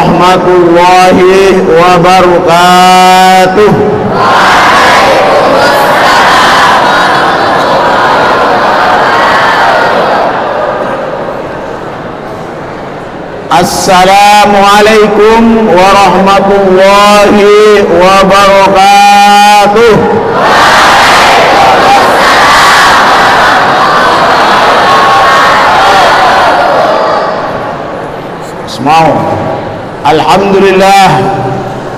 warahmatullahi wabarakatuh. Assalamualaikum warahmatullahi wabarakatuh. Semua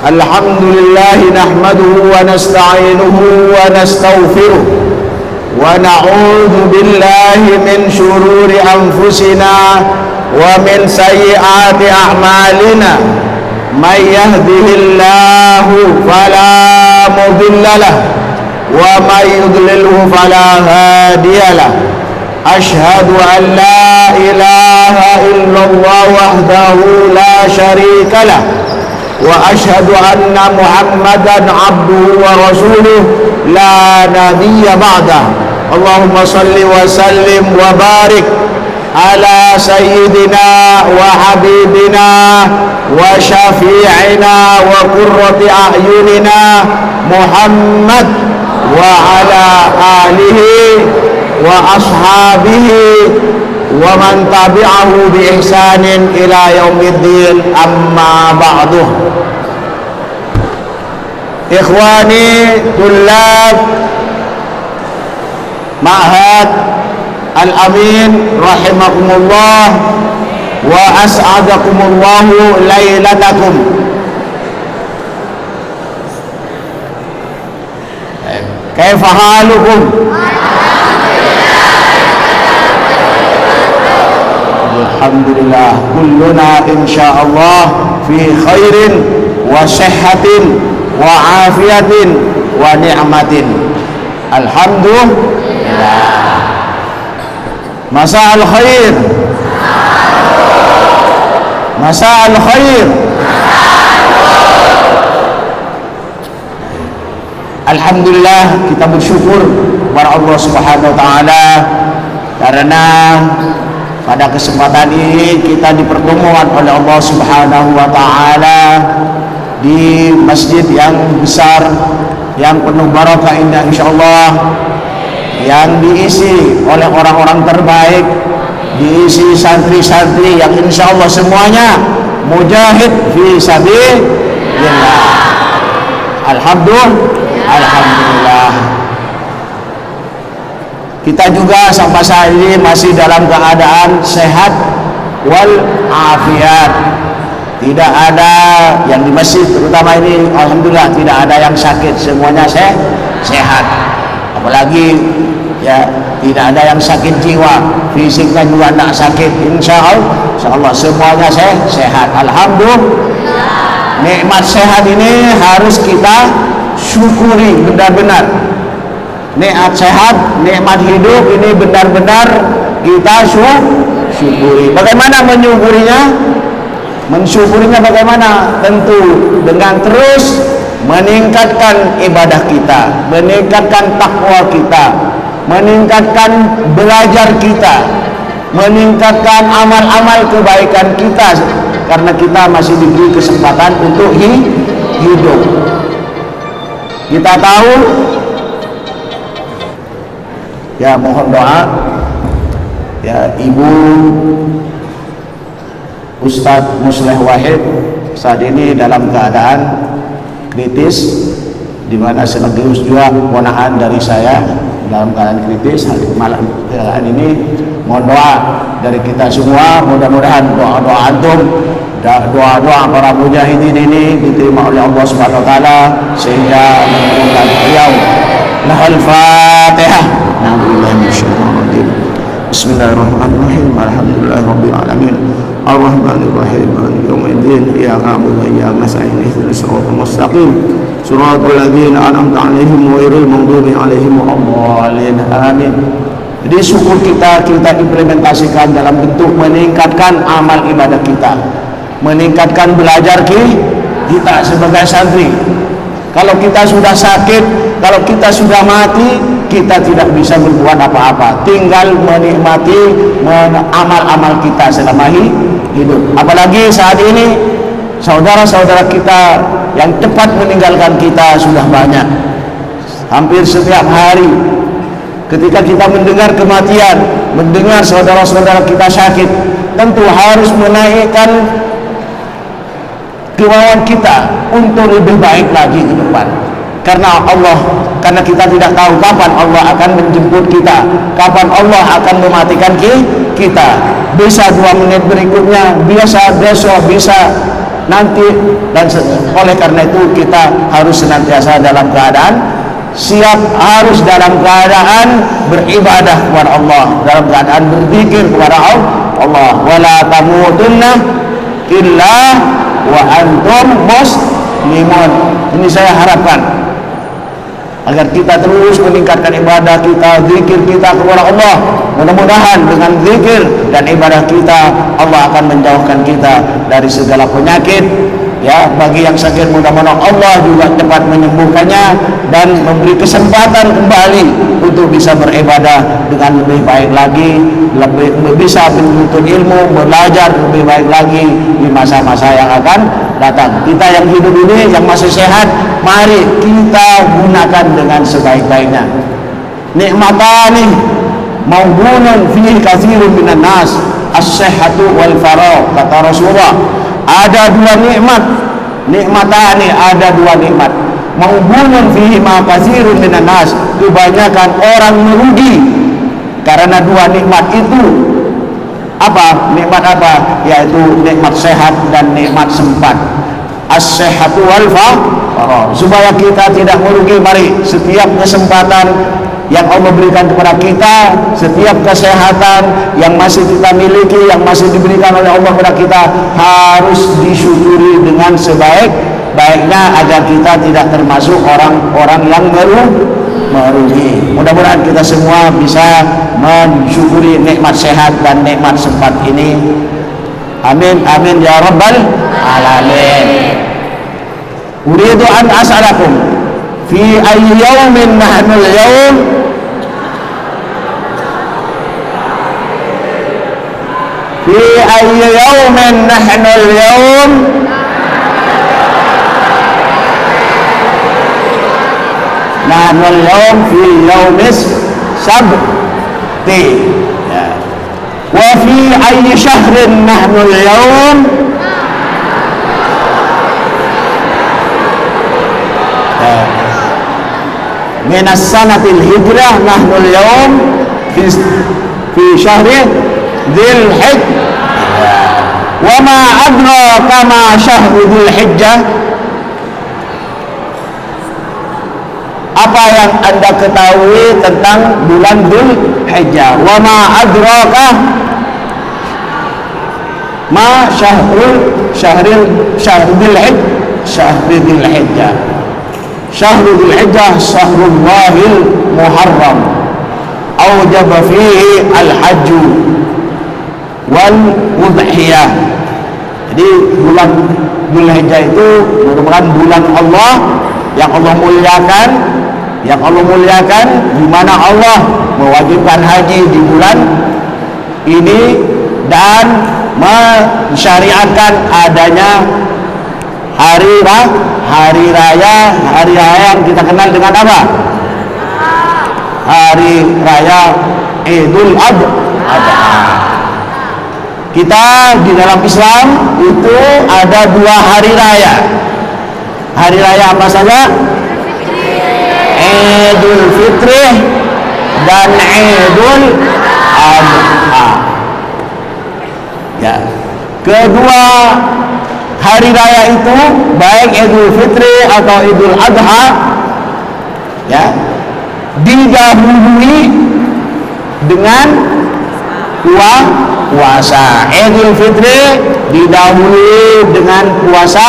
alhamdulillah nahmaduhu wa nasta'inuhu wa nastaghfiruh wa na'udzu billahi min shururi anfusina wa min sayyiati a'malina may yahdihillahu fala mudilla lahu wa may yudlilhu fala hadiyalah. Ashhadu an la ilaha illallah wahdahu la syarika lah wa ashhadu anna Muhammadan abduhu wa rasuluh la nabiyya ba'dah. Allahumma salli wa sallim wa barik ala sayyidina wa habibina wa syafi'ina wa qurrati a'yunina Muhammad wa ala alihi wa ashabihi wa man tabi'ahu bi ihsanin ila yaumiddin, amma ba'du. Ikhwani tullab Ma'had Al-Amin rahimakumullah wa as'adakumullahu lailatakum. Kaifa halukum? Alhamdulillah, kulluna insyaallah fi khairin wa sihhatin wa afiyatin wa ni'matin. Alhamdulillah. Masa'al khair. Masa'al khair. Alhamdulillah, kita bersyukur kepada Allah Subhanahu wa taala karena pada kesempatan ini kita dipertemukan oleh Allah Subhanahu wa taala di masjid yang besar, yang penuh barakah indah insyaallah, yang diisi oleh orang-orang terbaik, diisi santri-santri yang insyaallah semuanya mujahid fi sabilillah. Alhamdulillah. Kita juga sampai saat ini masih dalam keadaan sehat wal afiat. Tidak ada yang di masjid terutama ini, alhamdulillah tidak ada yang sakit, semuanya sehat. Apalagi ya tidak ada yang sakit jiwa, fisiknya juga tidak sakit. Insyaallah semuanya sehat. Alhamdulillah. Nikmat sehat ini harus kita syukuri benar-benar. Nikmat sehat, nikmat hidup ini benar-benar kita syukuri. Bagaimana menyukurinya? Mensyukurinya bagaimana? Tentu dengan terus meningkatkan ibadah kita, meningkatkan takwa kita, meningkatkan belajar kita, meningkatkan amal-amal kebaikan kita, karena kita masih diberi kesempatan untuk hidup. Kita tahu ya, mohon doa ya Ibu Ustadz Musleh Wahid saat ini dalam keadaan kritis, di mana sekaligus juga ponakan dari saya dalam keadaan kritis. Malam ini mohon doa dari kita semua, mudah-mudahan doa-doa antum, doa-doa para mujahidin ini diterima oleh Allah Subhanahu wa taala sehingga mengumpulkan beliau. Lahul Fatihah. Bismillahirrahmanirrahim. Alhamdulillahirabbil alamin. Arrahmanir rahim. Maliki yaumiddin. Iyyaka na'budu wa iyyaka nasta'in. Ihdinas siratal mustaqim. Shiratal ladzina an'amta 'alaihim ghairil maghdubi 'alaihim waladdallin. Amin. Jadi syukur kita implementasikan dalam bentuk meningkatkan amal ibadah kita, meningkatkan belajar kita sebagai santri. Kalau kita sudah sakit, kalau kita sudah mati, kita tidak bisa berbuat apa-apa, tinggal menikmati amal-amal kita selama hidup. Apalagi saat ini saudara-saudara kita yang cepat meninggalkan kita sudah banyak. Hampir setiap hari ketika kita mendengar kematian, mendengar saudara-saudara kita sakit, tentu harus menaikkan kemauan kita untuk lebih baik lagi ke depan. Karena kita tidak tahu kapan Allah akan menjemput kita, kapan Allah akan mematikan kita. Bisa 2 menit berikutnya, bisa besok, bisa nanti. Dan oleh karena itu kita harus senantiasa dalam keadaan siap, harus dalam keadaan beribadah kepada Allah, dalam keadaan berzikir kepada Allah. Wala tamutunna illa wa antum muslimun. Ini saya harapkan agar kita terus meningkatkan ibadah kita, zikir kita kepada Allah. Mudah-mudahan dengan zikir dan ibadah kita, Allah akan menjauhkan kita dari segala penyakit. Ya, bagi yang sakit mudah-mudahan Allah juga cepat menyembuhkannya dan memberi kesempatan kembali untuk bisa beribadah dengan lebih baik lagi, lebih bisa menuntut ilmu, belajar lebih baik lagi di masa-masa yang akan datang. Kita yang hidup ini, yang masih sehat, mari kita gunakan dengan sebaik-baiknya. Nikmatani mawbunun fihi katsirun minan nas, as-sihhatu wal faragh, kata Rasulullah. Ada 2 nikmat, nikmatani, ada 2 nikmat. Mawbunun fihi ma katsirun minan nas, kebanyakan orang merugi karena 2 nikmat itu. Apa? Nikmat apa? Yaitu nikmat sehat dan nikmat sempat. As-sihhatu wal faragh. Supaya kita tidak merugi, mari setiap kesempatan yang Allah berikan kepada kita, setiap kesehatan yang masih kita miliki, yang masih diberikan oleh Allah kepada kita, harus disyukuri dengan sebaik-baiknya agar kita tidak termasuk orang-orang yang merugi. Mudah-mudahan kita semua bisa mensyukuri nikmat sehat dan nikmat sempat ini. Amin amin ya rabbal alamin. Uridu an as'alakum fi ayyi yawmin nahnu al-yawm fi ayyi yawmin nahnu al-yawm nahnu al-yawm fi yawmis sabti wa fi ayyi shahrin nahnu al-yawm min as-sanatil hijrah nahnu al-yawm fi syahri dzil hijjah wa ma adraka ma syahru dzil hijjah. Apa yang Anda ketahui tentang bulan dzul hijjah? Wa ma adraka ma syahrul dzil hijjah. Syahrul dzil hijjah syahrullahil muharram, awjaba fihi al-hajj wal udhiyah. Jadi bulan dzul hijjah itu merupakan bulan Allah yang Allah muliakan, di mana Allah mewajibkan haji di bulan ini dan mensyariatkan adanya hari raya yang kita kenal dengan apa? Hari raya Idul Adha. Kita di dalam Islam itu ada 2 hari raya. Hari raya apa saja? Idul Fitri dan Idul Adha. Ya. Kedua hari raya itu, baik Idul Fitri atau Idul Adha, ya, didahului dengan puasa. Idul Fitri didahului dengan puasa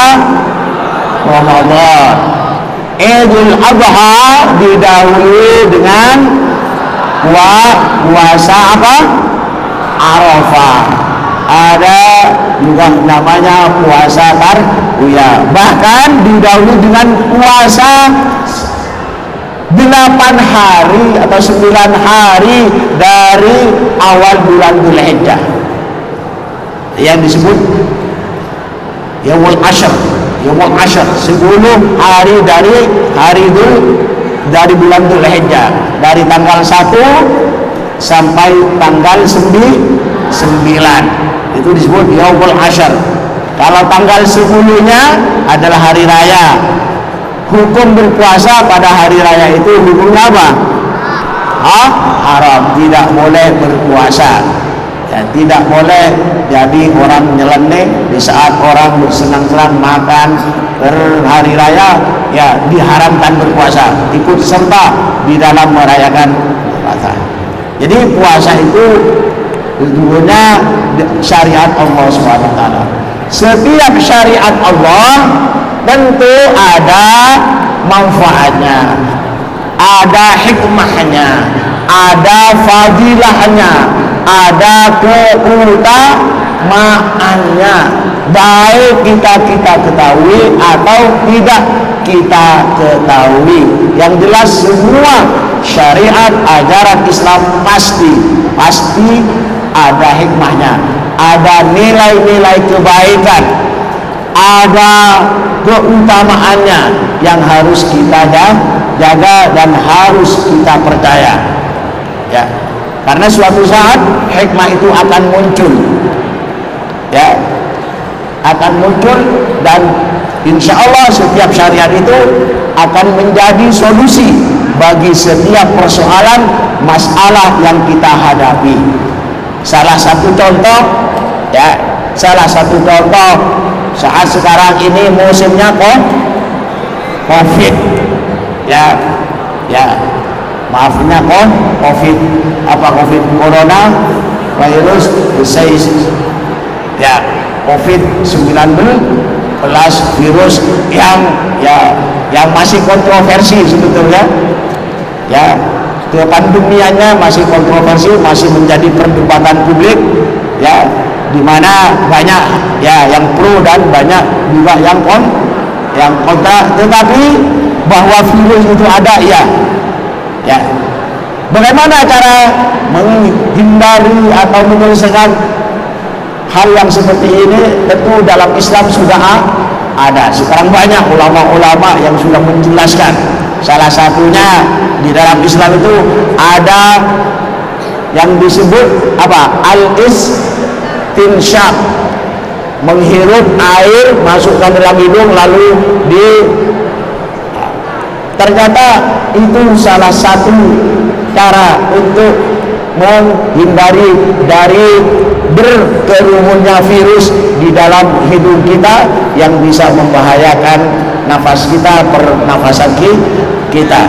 Ramadan. Idul Adha didahului dengan puasa apa? Arafah. Ada juga namanya puasa Tarwiyah. Bahkan didahului dengan puasa 8 hari atau 9 hari dari awal bulan Dzulhijjah, yang disebut Yaumul Ashr, 10 hari dari bulan Dzulhijjah, dari tanggal 1 sampai tanggal 9, itu disebut Yaumul Ashr. Kalau tanggal 10-nya adalah hari raya. Hukum berpuasa pada hari raya itu hukumnya apa? Haram, tidak boleh berpuasa. Ya, tidak boleh jadi orang nyeleneh di saat orang bersenang-senang makan berhari raya, ya diharamkan berpuasa, ikut serta di dalam merayakan puasa. Jadi puasa itu tentunya syariat Allah SWT. Setiap syariat Allah tentu ada manfaatnya, ada hikmahnya, ada fadilahnya, ada keutamaannya, baik kita ketahui atau tidak kita ketahui. Yang jelas semua syariat ajaran Islam pasti ada hikmahnya, ada nilai-nilai kebaikan, ada keutamaannya yang harus kita jaga dan harus kita percaya, ya. Karena suatu saat hikmah itu akan muncul, ya, akan muncul, dan insya Allah setiap syariat itu akan menjadi solusi bagi setiap persoalan masalah yang kita hadapi. Salah satu contoh saat sekarang ini musimnya COVID, ya. Maafnya COVID, COVID corona virus disease, ya, COVID-19 virus yang masih kontroversi sebetulnya, ya, pandemianya masih kontroversi, masih menjadi perdebatan publik, ya, di mana banyak ya yang pro dan banyak juga yang kontra. Tetapi bahwa virus itu ada, ya, bagaimana cara menghindari atau menyelesaikan hal yang seperti ini? Tentu dalam Islam sudah ada. Sekarang banyak ulama-ulama yang sudah menjelaskan. Salah satunya di dalam Islam itu ada yang disebut al-istinsyaq, menghirup air masukkan dalam hidung lalu ternyata itu salah satu cara untuk menghindari dari berkerumunnya virus di dalam hidung kita yang bisa membahayakan nafas kita, pernafasan kita,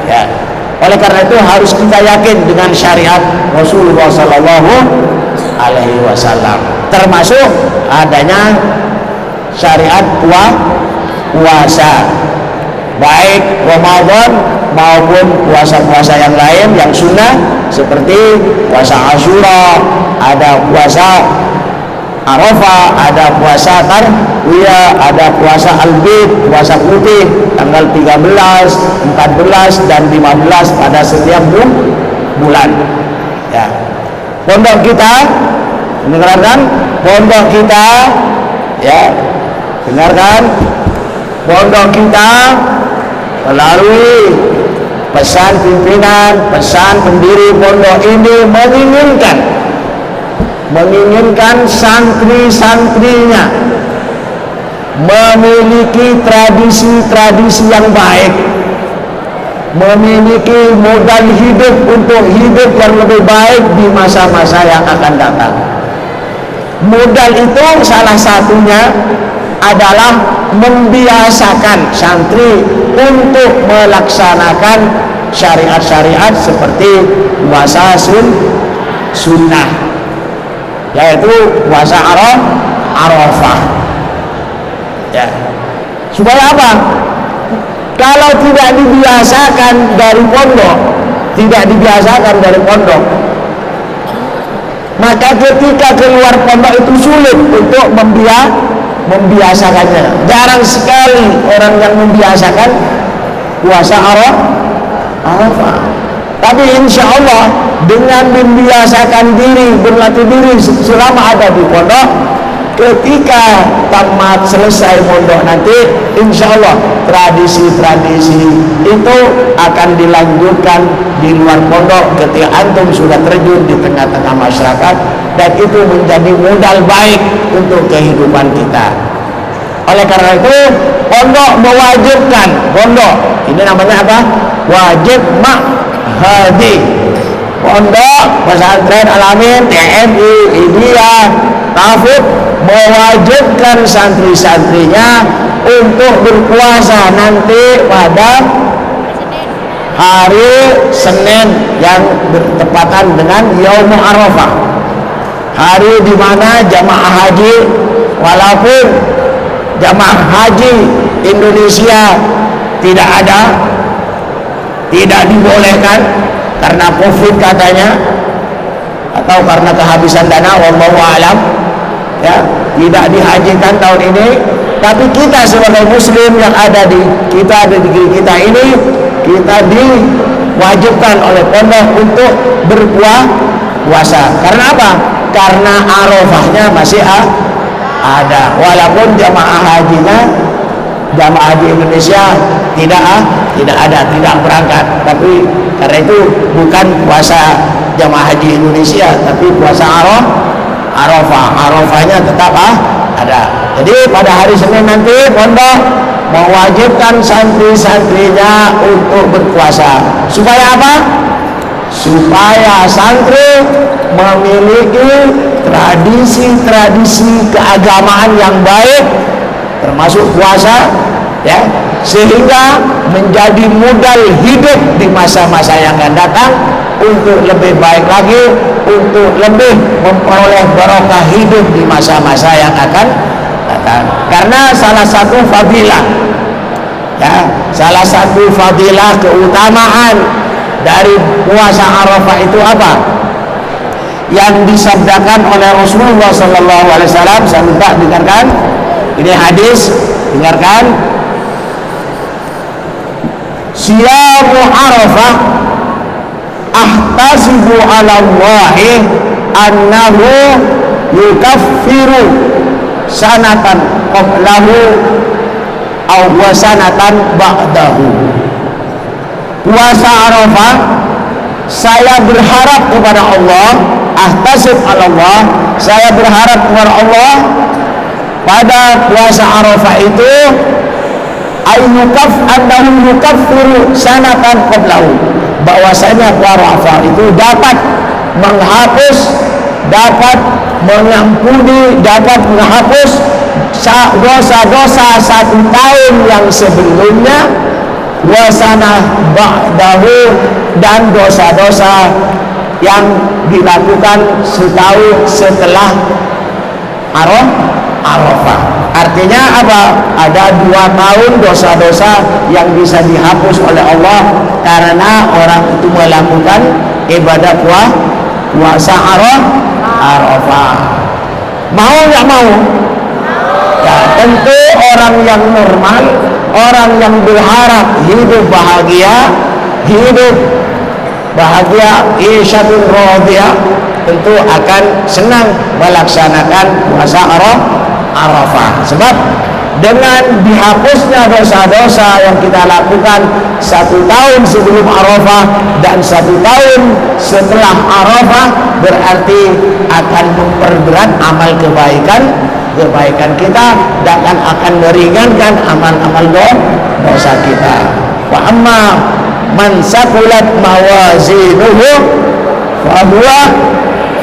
ya. Oleh karena itu harus kita yakin dengan syariat Rasulullah SAW, termasuk adanya syariat puasa, baik Ramadan maupun puasa-puasa yang lain yang sunnah, seperti puasa Asyura, ada puasa Arafah, ada puasa Tarwiyah, ada puasa Al-Bid, puasa putih tanggal 13, 14 dan 15 pada setiap bulan, ya. Pondok kita, dengarkan, pondok kita, ya, dengarkan, pondok kita melalui pesan pimpinan, pesan pendiri pondok ini menginginkan santri-santrinya memiliki tradisi-tradisi yang baik, memiliki modal hidup untuk hidup yang lebih baik di masa-masa yang akan datang. Modal itu salah satunya adalah membiasakan santri untuk melaksanakan syariat-syariat seperti puasa sunnah, yaitu puasa Arafah, ya. Supaya apa? Kalau tidak dibiasakan dari pondok, maka ketika keluar pondok itu sulit untuk membiasakannya. Jarang sekali orang yang membiasakan puasa Arafah. Tapi insya Allah dengan membiasakan diri, berlatih diri selama ada di pondok, ketika tamat selesai mondok nanti, insya Allah tradisi-tradisi itu akan dilanjutkan di luar pondok ketika antum sudah terjun di tengah-tengah masyarakat, dan itu menjadi modal baik untuk kehidupan kita. Oleh karena itu pondok mewajibkan, pondok ini namanya apa? Wajib ma'hadi. Pondok pesantren Al-Amin, TMI, Idiyah, Taufik mewajibkan santri-santrinya untuk berpuasa nanti pada hari Senin yang bertepatan dengan Yaum Arafah, hari di mana jamaah haji, walaupun jamaah haji Indonesia tidak ada, tidak dibolehkan karena COVID katanya, atau karena kehabisan dana, wallahu a'lam, ya, tidak dihajikan tahun ini. Tapi kita sebagai muslim yang ada di kita, di negeri kita ini, kita diwajibkan oleh pondok untuk berpuasa. Karena apa? Karena Arafahnya masih ada, walaupun jamaah hajinya, jamaah haji Indonesia tidak ada, tidak berangkat. Tapi karena itu bukan puasa jamaah haji Indonesia, tapi puasa Arafahnya tetap ada. Jadi pada hari Senin nanti pondok mewajibkan santri-santrinya untuk berpuasa. Supaya apa? Supaya santri memiliki tradisi-tradisi keagamaan yang baik, termasuk puasa, ya, sehingga menjadi modal hidup di masa-masa yang akan datang untuk lebih baik lagi, untuk lebih memperoleh barokah hidup di masa-masa yang akan datang. Karena salah satu fadilah, ya, salah satu fadilah keutamaan dari puasa Arafah itu apa? Yang disabdakan oleh Rasulullah Sallallahu Alaihi Wasallam. Saya minta dengarkan, ini hadis, dengarkan. Siyamu Arafah ahtasibu ala Allahi annahu yukaffiru sanatan qablahu aw sanatan ba'dahu. Puasa Arafah, saya berharap kepada Allah, ahtasib ala Allah, saya berharap kepada Allah pada puasa Arafah itu annahu yukaffiru sanatan qablahu, bahwasanya Arafah itu dapat menghapus, dapat mengampuni, dapat menghapus dosa-dosa 1 tahun yang sebelumnya, wasana ba'dahu, dan dosa-dosa yang dilakukan setahun setelah Arafah. Artinya apa? Ada 2 tahun dosa-dosa yang bisa dihapus oleh Allah karena orang itu melakukan ibadah puasa Arafah. Mau nggak mau? Ya, tentu orang yang normal, orang yang berharap hidup bahagia, isyatul radiyah, tentu akan senang melaksanakan puasa Arafah. Sebab dengan dihapusnya dosa-dosa yang kita lakukan 1 tahun sebelum Arafah dan 1 tahun setelah Arafah, berarti akan memperberat amal kebaikan kita dan akan meringankan amal-amal dosa kita. Wa amma man saqulat mawazinuhu fa huwa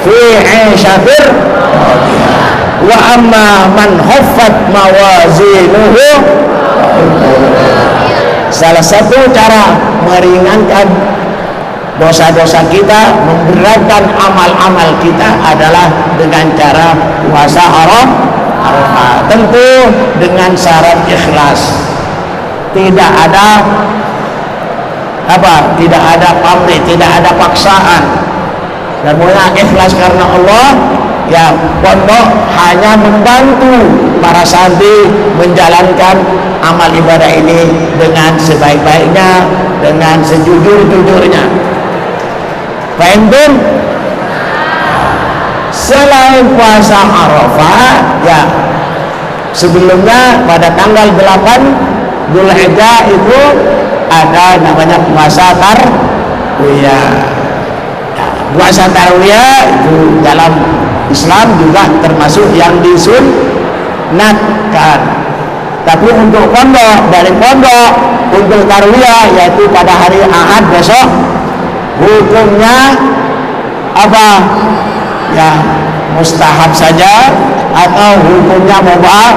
fi 'ishatir radiyah. Wa amma man khaffat mawazinuhu, salah satu cara meringankan dosa-dosa kita, memberatkan amal-amal kita adalah dengan cara puasa Arafah. Tentu dengan syarat ikhlas. Tidak ada pamrih, tidak ada paksaan. Semuanya ikhlas karena Allah. Ya, pondok hanya membantu para santri menjalankan amal ibadah ini dengan sebaik-baiknya, dengan sejujur-jujurnya. Faham? Selain puasa Arafah, ya sebelumnya pada tanggal 8 Dzulhijjah itu ada namanya puasa Tarwiyah. Ya, puasa Tarwiyah itu dalam Islam juga termasuk yang disunatkan. Tapi untuk pondok, dari pondok untuk Tarwiyah yaitu pada hari Ahad besok, hukumnya apa? Ya mustahab saja atau hukumnya mubah.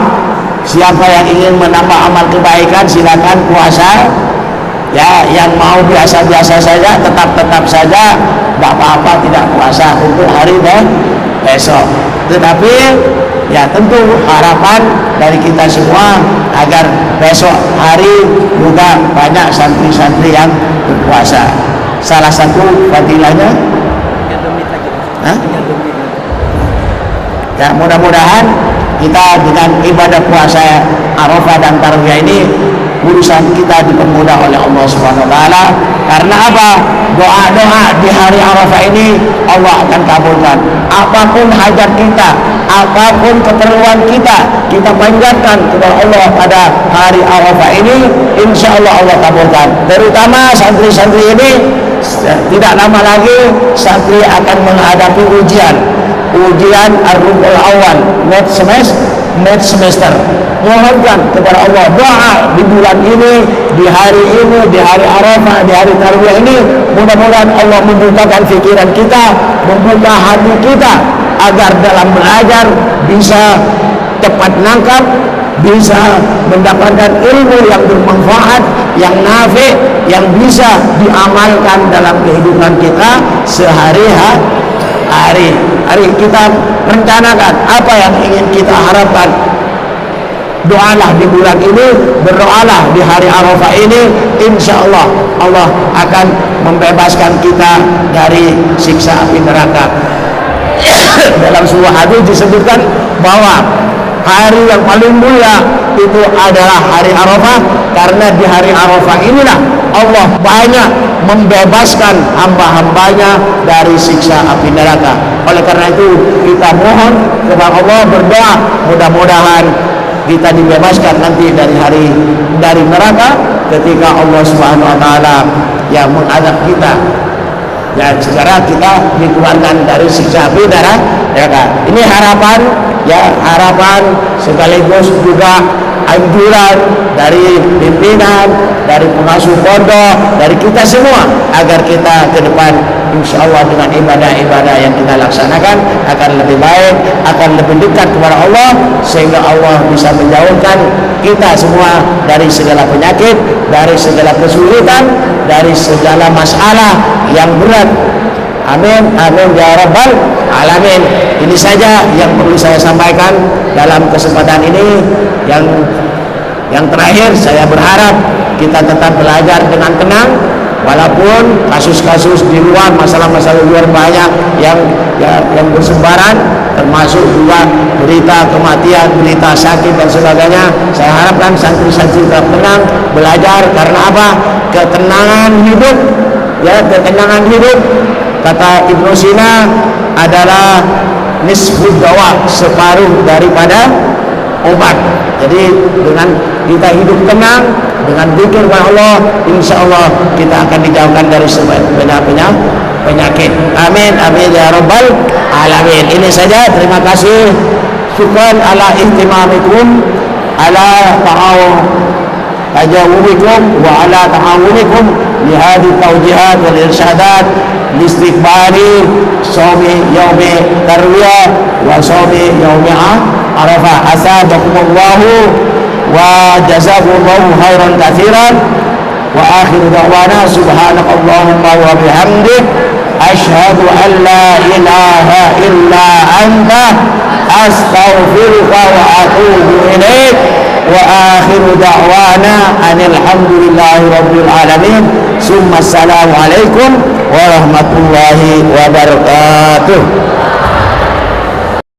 Siapa yang ingin menambah amal kebaikan silakan puasa. Ya, yang mau biasa-biasa saja tetap saja, tidak apa-apa tidak puasa untuk hari besok. Tetapi ya tentu harapan dari kita semua agar besok hari juga banyak santri-santri yang berpuasa. Salah satu fadilahnya, ya mudah-mudahan kita dengan ibadah puasa Arafah dan Tarwiyah ini urusan kita dipermudah oleh Allah Subhanahu wa taala. Karena apa? Doa-doa di hari Arafah ini Allah akan kabulkan. Apapun hajat kita, apapun keperluan kita, kita panjatkan kepada Allah pada hari Arafah ini, insya Allah Allah kabulkan. Terutama santri-santri ini tidak lama lagi santri akan menghadapi ujian Ar-Rubu'ul Awal, next semester. Mohonkan kepada Allah doa di bulan ini, di hari Arafah, di hari Tarwiyah ini, mudah-mudahan Allah membukakan pikiran kita, membuka hati kita agar dalam belajar bisa cepat nangkap, bisa mendapatkan ilmu yang bermanfaat, yang nafi, yang bisa diamalkan dalam kehidupan kita sehari-hari. Kita rencanakan apa yang ingin kita harapkan. Doalah di bulan ini, berdoalah di hari Arafah ini, insya Allah Allah akan membebaskan kita dari siksa api neraka. Dalam sebuah hadis disebutkan bahwa hari yang paling mulia itu adalah hari Arafah, karena di hari Arafah inilah Allah banyak membebaskan hamba-hambanya dari siksa api neraka. Oleh karena itu kita mohon kepada Allah, berdoa mudah-mudahan kita dibebaskan nanti dari neraka ketika Allah Subhanahu wa taala yang mengadab kita. Dan secara kita dikeluarkan dari siksa api neraka. Ini harapan, ya harapan sekaligus juga anjuran dari pimpinan, dari pengasuh pondok, dari kita semua agar kita ke depan insya Allah dengan ibadah-ibadah yang kita laksanakan akan lebih baik, akan lebih dekat kepada Allah, sehingga Allah bisa menjauhkan kita semua dari segala penyakit, dari segala kesulitan, dari segala masalah yang berat. Amin, amin ya rabbal alamin. Ini saja yang perlu saya sampaikan dalam kesempatan ini. Yang terakhir, saya berharap kita tetap belajar dengan tenang, walaupun kasus-kasus di luar, masalah-masalah luar banyak yang bersebaran, termasuk juga berita kematian, berita sakit dan sebagainya. Saya harapkan santri-santri tetap tenang, belajar. Karena apa? Ketenangan hidup, ya ketenangan hidup, kata Ibnu Sina, adalah nisfud dawa, separuh daripada obat. Jadi dengan kita hidup tenang, dengan zikir kepada Allah, insya Allah kita akan dijauhkan dari sebanyak penyakit. Amin, amin ya rabbal alamin. Ini saja, terima kasih. Syukran ala ihtimamikum, ala tajawubikum wa ala ta'awunikum li hadhihi tawjihat wal irsyadat li istiqbali shaumi yaumi tarwiyah wa shaumi yaumi Arafah. Asabakumullahu wa jazakumullahu khairan katsiran wa akhiru da'wana subhanakallahumma wa bihamdik asyhadu an la ilaha illa anta astaghfiruka wa atubu ilaik wa akhiru da'wana anil hamdulillahi rabbil alamin. Summa assalamu alaikum warahmatullahi wabarakatuh.